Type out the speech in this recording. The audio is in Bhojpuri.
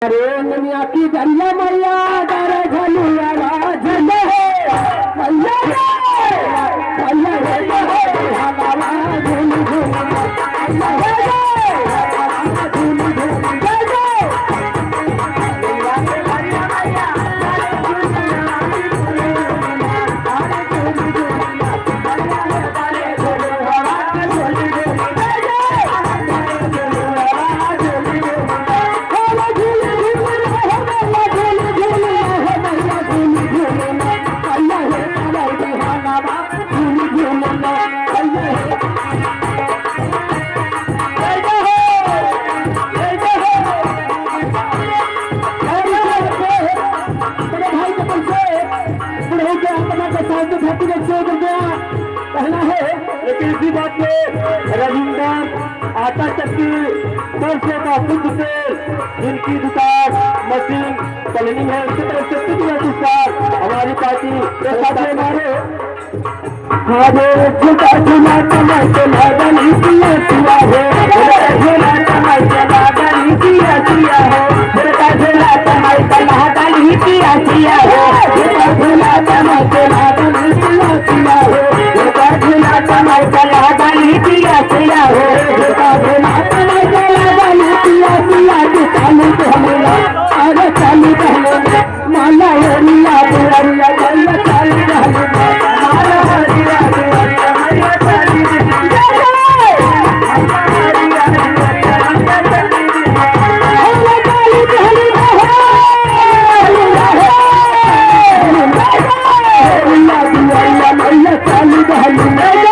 अरे दुनिया की दरिया मैया डरे झलुआ राजन है मैया मैया हमारा झूल झूल कहना है। लेकिन इसी बात में रविंदर आटा चक्की सरसों का शुद्ध तेल जिनकी दुकान मशीन चलनी है उसकी तरफ से कुछ हमारी पार्टी हमारे हरे झूठा झूला कमाई के लागल किया किया है झूला कमाई के लागल किया किया है झूठा झूला कमाई के लागल किया किया है झूठा झूला कमाई के लागल किया किया है झूठा झूला कमाई के लागल किया किया है झूठा झूला कमाई के लागल किया किया है चालू कहला अरे चालू कहले माला ओरिया बुरिया गल्ला चालू कहले माला ओरिया बुरिया मैया चालू मैया